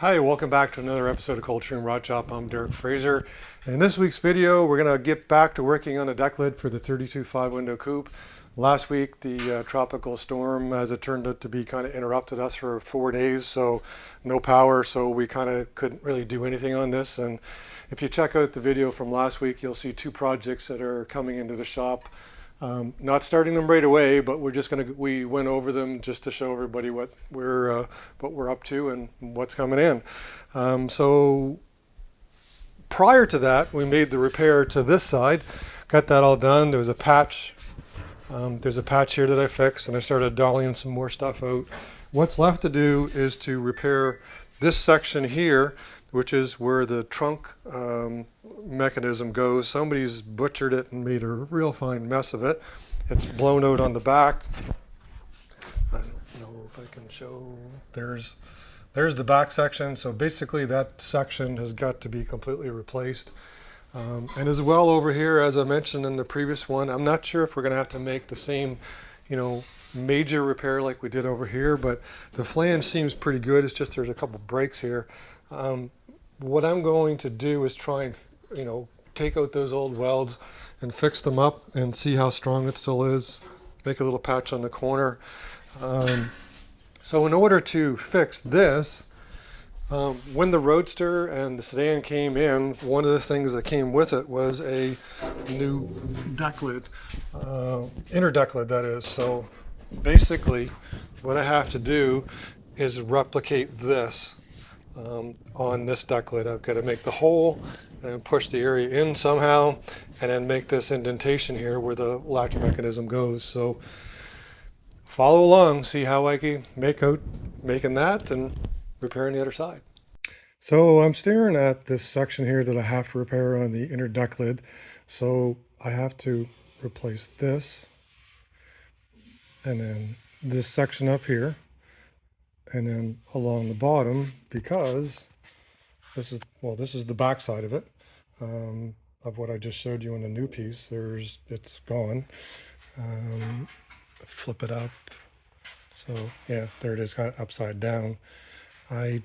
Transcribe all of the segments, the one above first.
Hi, welcome back to another episode of Coldstream Rod Shop. I'm Derek Fraser. In this week's video, we're going to get back to working on the deck lid for the 32.5 window coupe. Last week, the tropical storm, as it turned out to be, kind of interrupted us for 4 days, so no power, so we kind of couldn't really do anything on this. And if you check out the video from last week, you'll see two projects that are coming into the shop. Not starting them right away, but we went over them just to show everybody what we're up to and what's coming in. So prior to that, we made the repair to this side, got that all done. There was a patch. There's a patch here that I fixed, and I started dollying some more stuff out. What's left to do is to repair this section here, which is where the trunk mechanism goes. Somebody's butchered it and made a real fine mess of it. It's blown out on the back. I don't know if I can show. There's the back section. So basically that section has got to be completely replaced. And as well over here, as I mentioned in the previous one, I'm not sure if we're going to have to make the same, major repair like we did over here, but the flange seems pretty good. It's just there's a couple breaks here. What I'm going to do is try and, take out those old welds and fix them up and see how strong it still is. Make a little patch on the corner. So in order to fix this, when the Roadster and the sedan came in, one of the things that came with it was a new deck lid, inner deck lid that is. So basically what I have to do is replicate this on this deck lid. I've got to make the hole and push the area in somehow, and then make this indentation here where the latch mechanism goes. So follow along, see how I can making that and repairing the other side. So I'm staring at this section here that I have to repair on the inner deck lid. So I have to replace this, and then this section up here, and then along the bottom, because this is the back side of it, of what I just showed you on the new piece. It's gone. Flip it up. So yeah, there it is, kind of upside down. I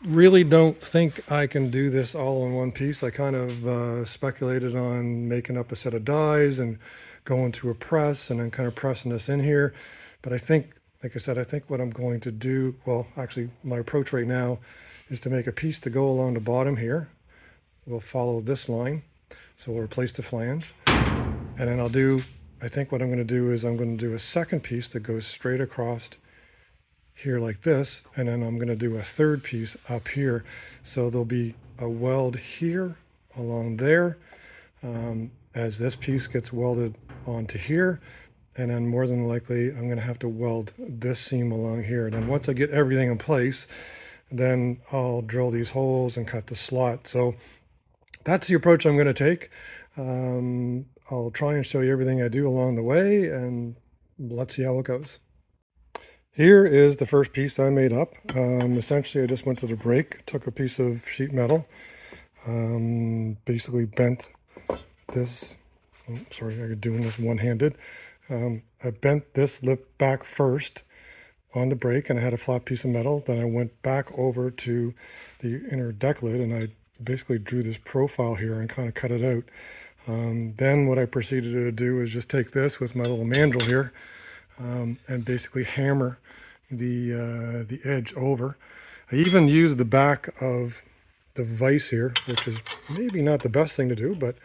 really don't think I can do this all in one piece. I kind of speculated on making up a set of dies and going to a press and then kind of pressing this in here. But I think, like I said, I think what I'm going to do, well, actually my approach right now is to make a piece to go along the bottom here. We'll follow this line. So we'll replace the flange. And then I think what I'm going to do is I'm going to do a second piece that goes straight across here like this. And then I'm going to do a third piece up here. So there'll be a weld here along there as this piece gets welded onto here. And then more than likely, I'm going to have to weld this seam along here. And then once I get everything in place, then I'll drill these holes and cut the slot. So that's the approach I'm going to take. I'll try and show you everything I do along the way, and let's see how it goes. Here is the first piece I made up. Essentially, I just went to the brake, took a piece of sheet metal, basically bent this. Oh, sorry, I'm doing this one-handed. I bent this lip back first on the brake, and I had a flat piece of metal. Then I went back over to the inner deck lid, and I basically drew this profile here and kind of cut it out. Then what I proceeded to do is just take this with my little mandrel here and basically hammer the edge over. I even used the back of the vise here, which is maybe not the best thing to do, but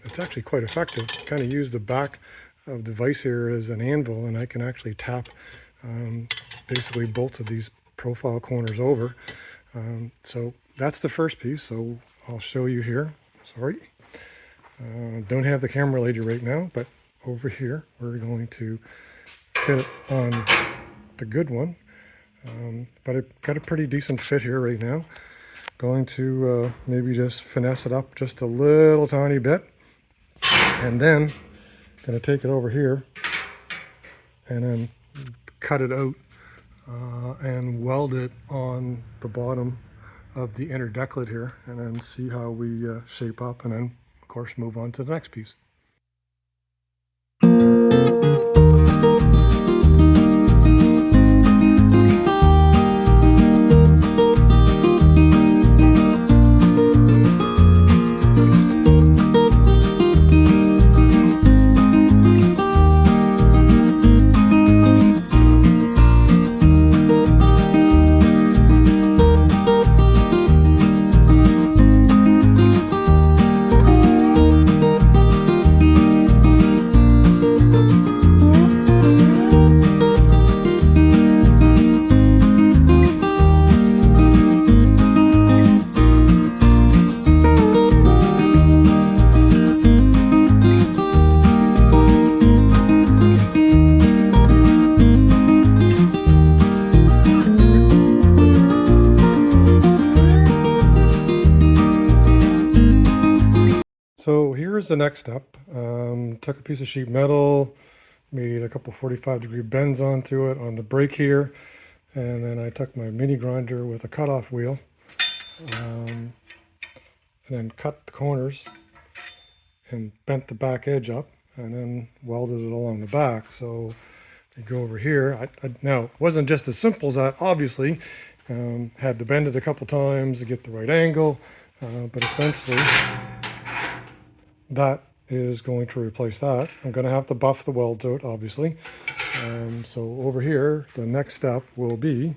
it's actually quite effective. Kind of use the back of the vise here as an anvil, and I can actually tap basically both of these profile corners over. So that's the first piece. So I'll show you here. Sorry. Don't have the camera lady right now, but over here we're going to fit it on the good one. But I've got a pretty decent fit here right now. Going to maybe just finesse it up just a little tiny bit, and then going to take it over here and then cut it out and weld it on the bottom of the inner deck lid here, and then see how we shape up, and then of course move on to the next piece. So here's the next step. Took a piece of sheet metal, made a couple 45-degree bends onto it on the brake here, and then I took my mini grinder with a cutoff wheel, and then cut the corners and bent the back edge up, and then welded it along the back. So you go over here. Now, it wasn't just as simple as that, obviously. Had to bend it a couple times to get the right angle, but essentially that is going to replace that. I'm going to have to buff the welds out, obviously. So over here, the next step will be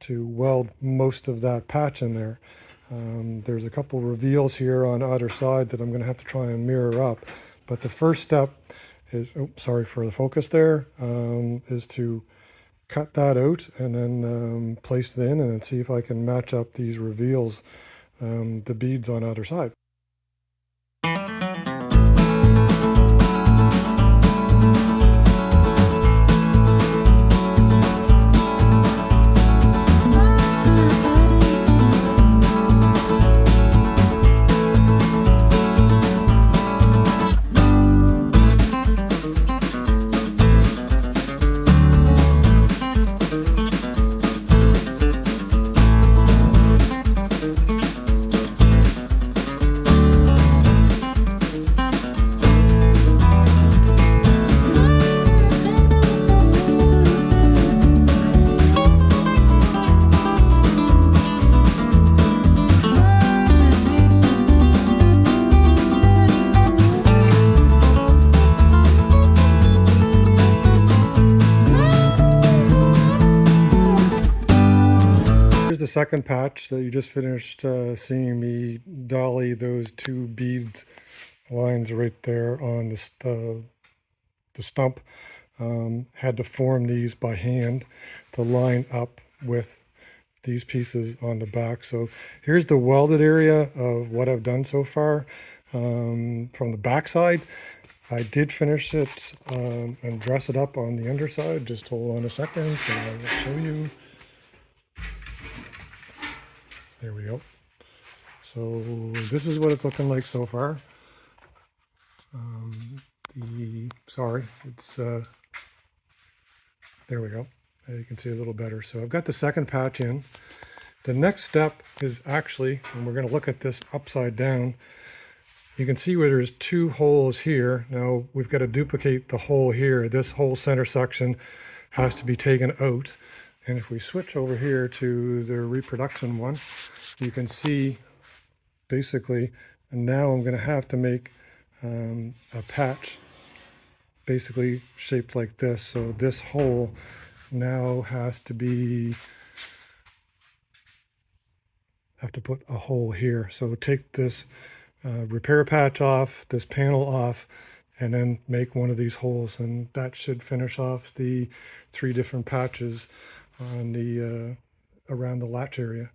to weld most of that patch in there. There's a couple reveals here on either side that I'm going to have to try and mirror up. But the first step is, oh, sorry for the focus there, is to cut that out and then place it in and then see if I can match up these reveals, the beads on either side. The second patch that you just finished seeing me dolly those two beads lines right there on the stump. Had to form these by hand to line up with these pieces on the back. So here's the welded area of what I've done so far. From the back side, I did finish it and dress it up on the underside. Just hold on a second and I will show you. There we go. So this is what it's looking like so far. Sorry, it's there we go. You can see a little better. So I've got the second patch in. The next step is actually, and we're going to look at this upside down. You can see where there's two holes here. Now we've got to duplicate the hole here. This whole center section has to be taken out. And if we switch over here to the reproduction one, you can see basically, and now I'm going to have to make a patch basically shaped like this. So this hole now has to be, have to put a hole here. So take this repair patch off, this panel off, and then make one of these holes, and that should finish off the 3 different patches on the around the latch area.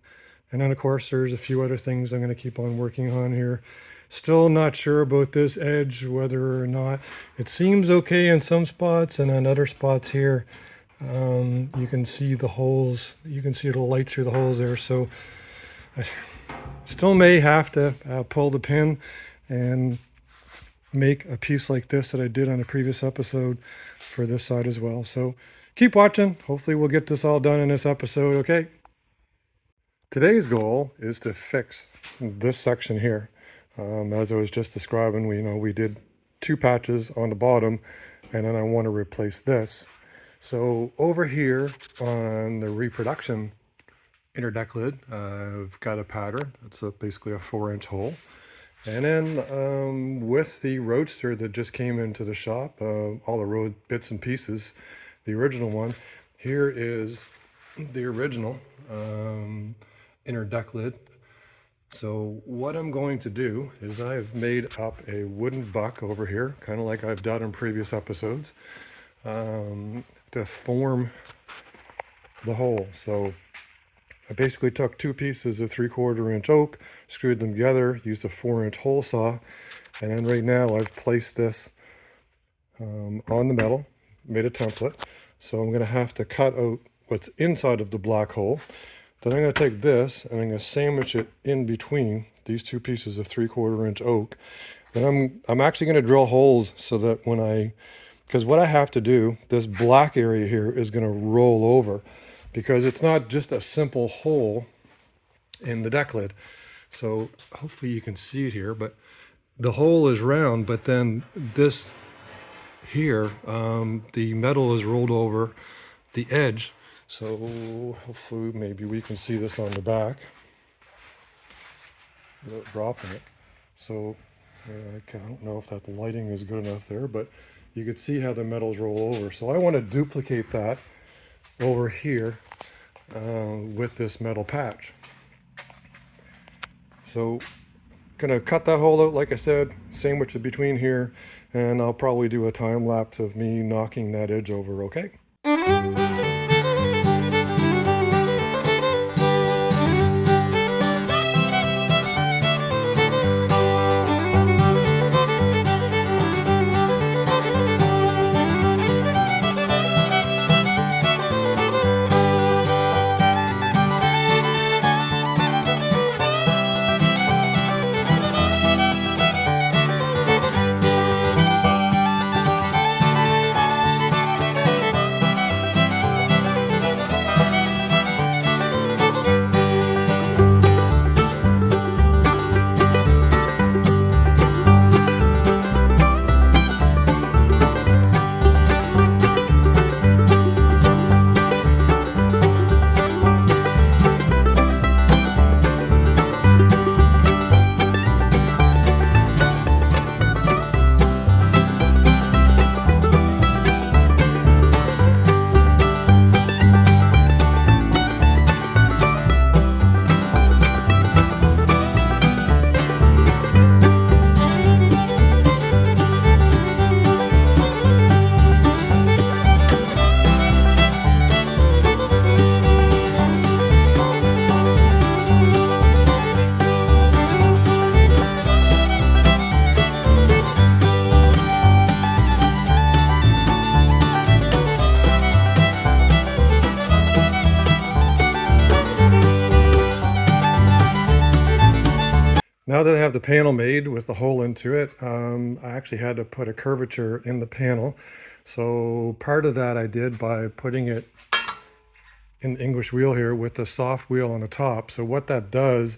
And then of course there's a few other things I'm going to keep on working on here. Still not sure about this edge, whether or not it seems okay in some spots, and on other spots here you can see the holes, you can see the light through the holes there. So I still may have to pull the pin and make a piece like this that I did on a previous episode for this side as well. So keep watching. Hopefully we'll get this all done in this episode, okay? Today's goal is to fix this section here. As I was just describing, we did 2 patches on the bottom, and then I want to replace this. So over here on the reproduction inner deck lid, I've got a pattern. It's basically a 4-inch hole. And then with the Roadster that just came into the shop, all the road bits and pieces, the original one, here is the original inner deck lid. So what I'm going to do is I've made up a wooden buck over here, kind of like I've done in previous episodes, to form the hole. So I basically took 2 pieces of 3/4 inch oak, screwed them together, used a 4-inch hole saw, and then right now I've placed this on the metal, made a template. So I'm going to have to cut out what's inside of the black hole. Then I'm going to take this and I'm going to sandwich it in between these two pieces of 3/4 inch oak. Then I'm actually going to drill holes so that because what I have to do, this black area here is going to roll over, because it's not just a simple hole in the deck lid. So hopefully you can see it here, but the hole is round, but then this here, the metal is rolled over the edge. So hopefully maybe we can see this on the back without dropping it. So I don't know if that lighting is good enough there, but you could see how the metals roll over. So I want to duplicate that over here with this metal patch. So gonna cut that hole out, like I said, sandwich it between here, and I'll probably do a time lapse of me knocking that edge over, okay? Now that I have the panel made with the hole into it, I actually had to put a curvature in the panel. So part of that I did by putting it in the English wheel here with the soft wheel on the top. So what that does,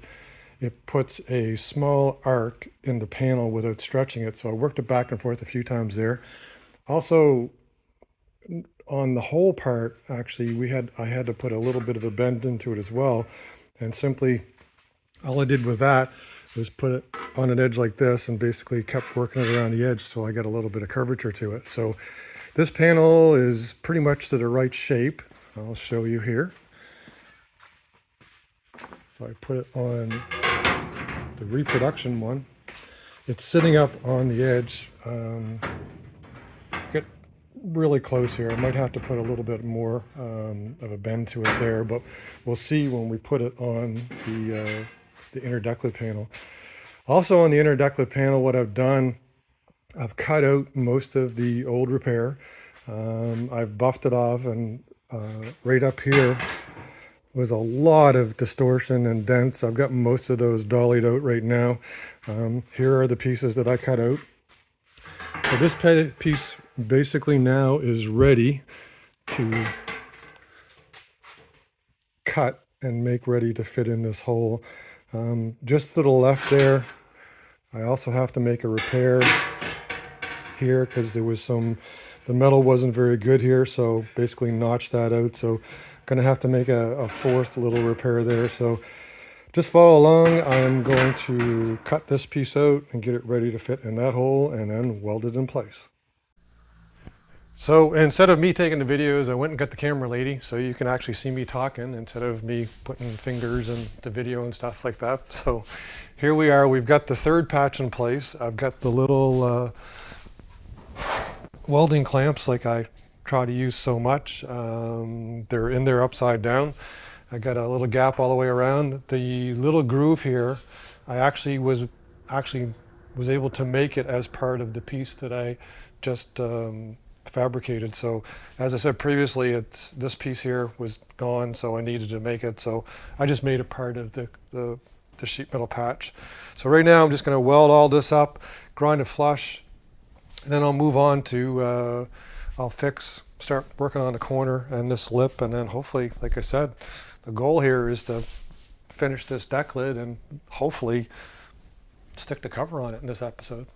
it puts a small arc in the panel without stretching it. So I worked it back and forth a few times there. Also, on the whole part, actually, I had to put a little bit of a bend into it as well. And simply, all I did with that was put it on an edge like this and basically kept working it around the edge so I got a little bit of curvature to it. So this panel is pretty much to the right shape. I'll show you here. If I put it on the reproduction one, it's sitting up on the edge. Get really close here. I might have to put a little bit more of a bend to it there, but we'll see when we put it on the inner decklet panel. Also on the inner decklet panel, what I've done, I've cut out most of the old repair. I've buffed it off, and right up here was a lot of distortion and dents. I've got most of those dollied out right now. Here are the pieces that I cut out. So this piece basically now is ready to cut and make ready to fit in this hole. Just to the left there, I also have to make a repair here because there was the metal wasn't very good here, so basically notch that out. So gonna have to make a fourth little repair there. So just follow along. I'm going to cut this piece out and get it ready to fit in that hole and then weld it in place. So instead of me taking the videos, I went and got the camera lady so you can actually see me talking instead of me putting fingers in the video and stuff like that. So here we are, we've got the third patch in place. I've got the little welding clamps like I try to use so much. They're in there upside down. I got a little gap all the way around. The little groove here, I actually was able to make it as part of the piece that I just fabricated. So as I said previously, this piece here was gone, so I needed to make it. So I just made it part of the sheet metal patch. So right now I'm just going to weld all this up, grind it flush, and then I'll move on to, I'll start working on the corner and this lip, and then hopefully, like I said, the goal here is to finish this deck lid and hopefully stick the cover on it in this episode.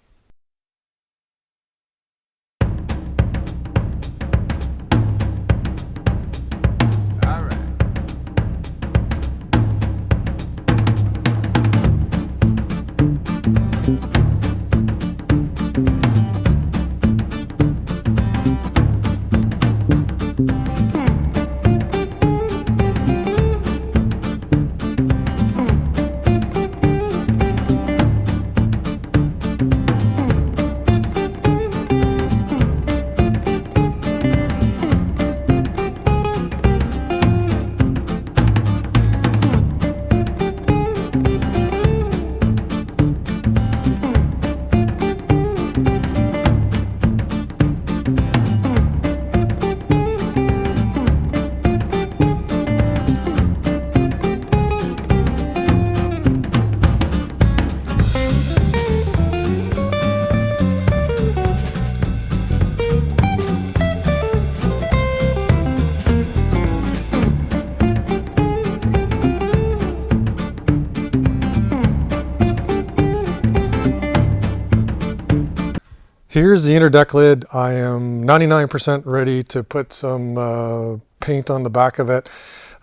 Here's the inner deck lid. I am 99% ready to put some paint on the back of it.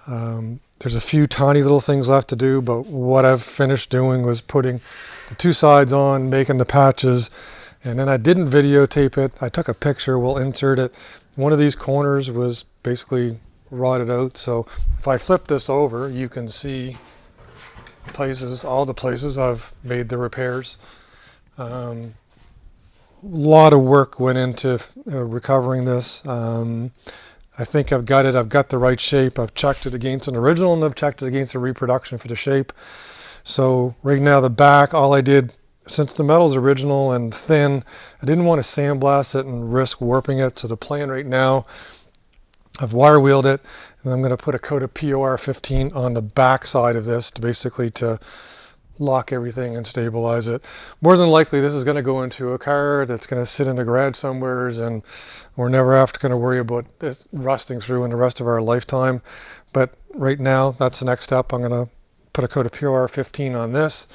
There's a few tiny little things left to do, but what I've finished doing was putting the two sides on, making the patches, and then I didn't videotape it. I took a picture, we'll insert it. One of these corners was basically rotted out, so if I flip this over, you can see all the places I've made the repairs. A lot of work went into recovering this. I think I've got it. I've got the right shape. I've checked it against an original, and I've checked it against a reproduction for the shape. So right now the back, all I did, since the metal's original and thin, I didn't want to sandblast it and risk warping it. So the plan right now, I've wire wheeled it, and I'm going to put a coat of POR 15 on the back side of this to lock everything and stabilize it. More than likely this is going to go into a car that's going to sit in the garage somewheres, and we're never going to worry about this rusting through in the rest of our lifetime. But right now that's the next step. I'm going to put a coat of POR 15 on this,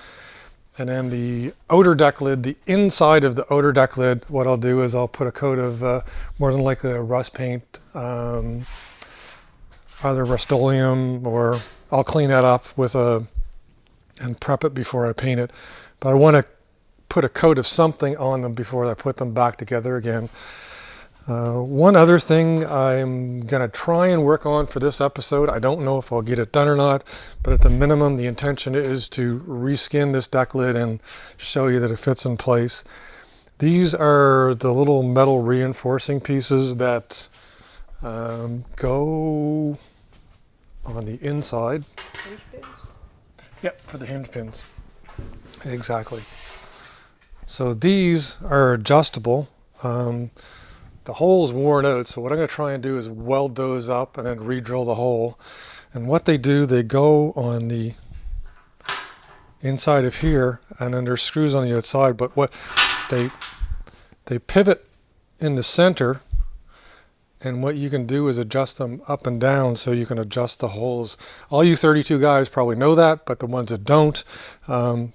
and then the outer deck lid, the inside of the outer deck lid, what I'll do is I'll put a coat of more than likely a rust paint, either Rust-Oleum, or I'll clean that up with and prep it before I paint it. But I want to put a coat of something on them before I put them back together again. One other thing I'm going to try and work on for this episode, I don't know if I'll get it done or not, but at the minimum the intention is to reskin this deck lid and show you that it fits in place. These are the little metal reinforcing pieces that go on the inside. Yep, for the hinge pins. Exactly. So these are adjustable. The hole's worn out, so what I'm going to try and do is weld those up and then re-drill the hole. And what they do, they go on the inside of here, and then there's screws on the outside, but what they pivot in the center, and what you can do is adjust them up and down so you can adjust the holes. All you 32 guys probably know that, but the ones that don't,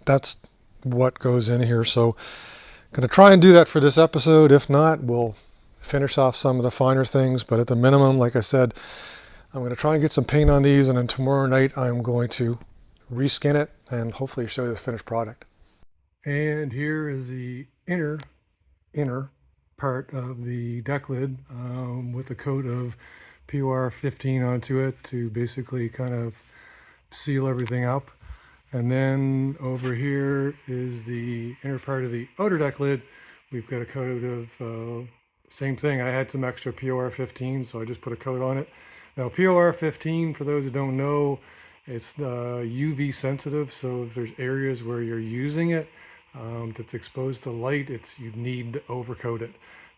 that's what goes in here. So I'm going to try and do that for this episode. If not, we'll finish off some of the finer things. But at the minimum, like I said, I'm going to try and get some paint on these, and then tomorrow night I'm going to reskin it and hopefully show you the finished product. And here is the inner part of the deck lid with a coat of POR 15 onto it to basically kind of seal everything up. And then over here is the inner part of the outer deck lid. We've got a coat of same thing. I had some extra POR 15, so I just put a coat on it. Now POR 15, for those who don't know, it's UV sensitive, so if there's areas where you're using it that's exposed to light, you need to overcoat it.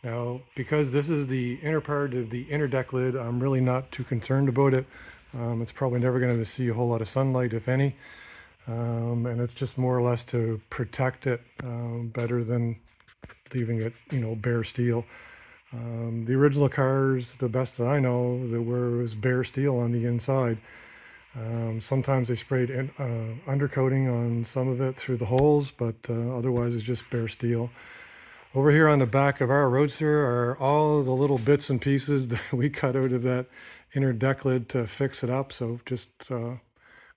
Now, because this is the inner part of the inner deck lid, I'm really not too concerned about it. It's probably never going to see a whole lot of sunlight, if any. and it's just more or less to protect it better than leaving it, bare steel. The original cars, the best that I know, was bare steel on the inside. Sometimes they sprayed undercoating on some of it through the holes, but otherwise it's just bare steel. Over here on the back of our Roadster are all the little bits and pieces that we cut out of that inner deck lid to fix it up. So just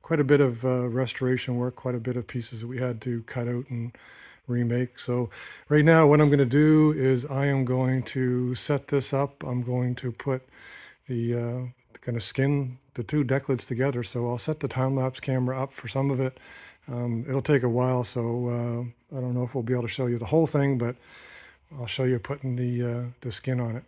quite a bit of restoration work, quite a bit of pieces that we had to cut out and remake. So right now what I'm going to do is I am going to set this up. I'm going to put the going to skin the two deck lids together. So I'll set the time-lapse camera up for some of it. It'll take a while, so I don't know if we'll be able to show you the whole thing, but I'll show you putting the skin on it.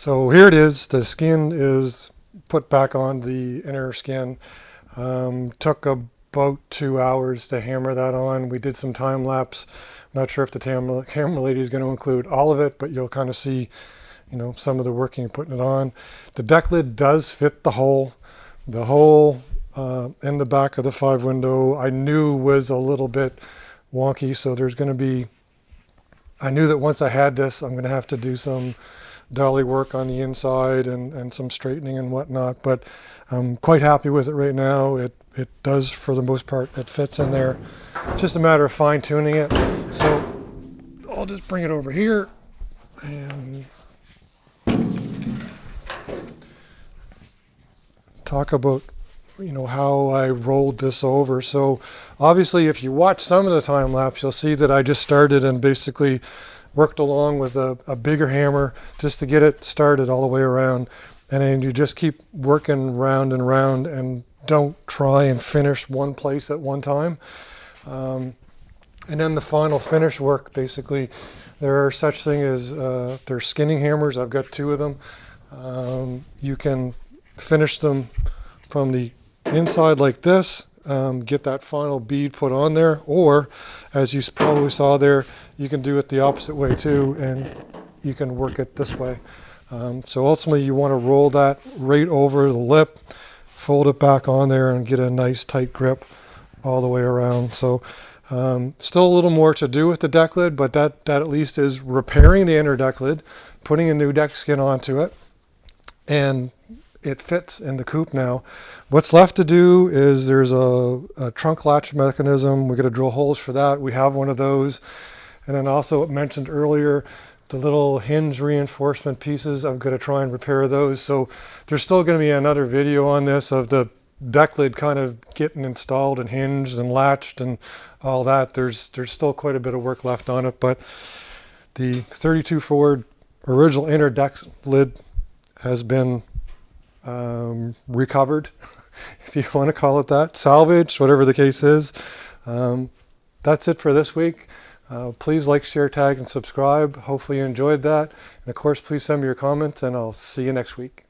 So here it is. The skin is put back on the inner skin. Took about 2 hours to hammer that on. We did some time lapse. Not sure if the camera lady is going to include all of it, but you'll kind of see, you know, some of the working and putting it on. The deck lid does fit the hole. The hole in the back of the 5 window I knew was a little bit wonky, so there's going to be, I knew that once I had this, I'm going to have to do some dolly work on the inside and some straightening and whatnot, but I'm quite happy with it right now. It does, for the most part, it fits in there. It's just a matter of fine tuning it. So I'll just bring it over here and talk about, you know, how I rolled this over. So obviously if you watch some of the time lapse, you'll see that I just started and basically worked along with a bigger hammer just to get it started all the way around, and then you just keep working round and round and don't try and finish one place at one time. And then the final finish work, basically there are such thing as there's skinning hammers. I've got 2 of them. You can finish them from the inside like this, get that final bead put on there, or as you probably saw there, you can do it the opposite way too, and you can work it this way. So ultimately you want to roll that right over the lip, fold it back on there, and get a nice tight grip all the way around. So still a little more to do with the deck lid, but that at least is repairing the inner deck lid, putting a new deck skin onto it, and it fits in the coupe now. What's left to do is there's a trunk latch mechanism. We got to drill holes for that. We have one of those. And then also mentioned earlier, the little hinge reinforcement pieces, I've got to try and repair those. So there's still going to be another video on this of the deck lid kind of getting installed and hinged and latched and all that. There's still quite a bit of work left on it, but the 32 Ford original inner deck lid has been recovered, if you want to call it that, salvaged, whatever the case is. That's it for this week. Please like, share, tag, and subscribe. Hopefully you enjoyed that. And of course, please send me your comments, and I'll see you next week.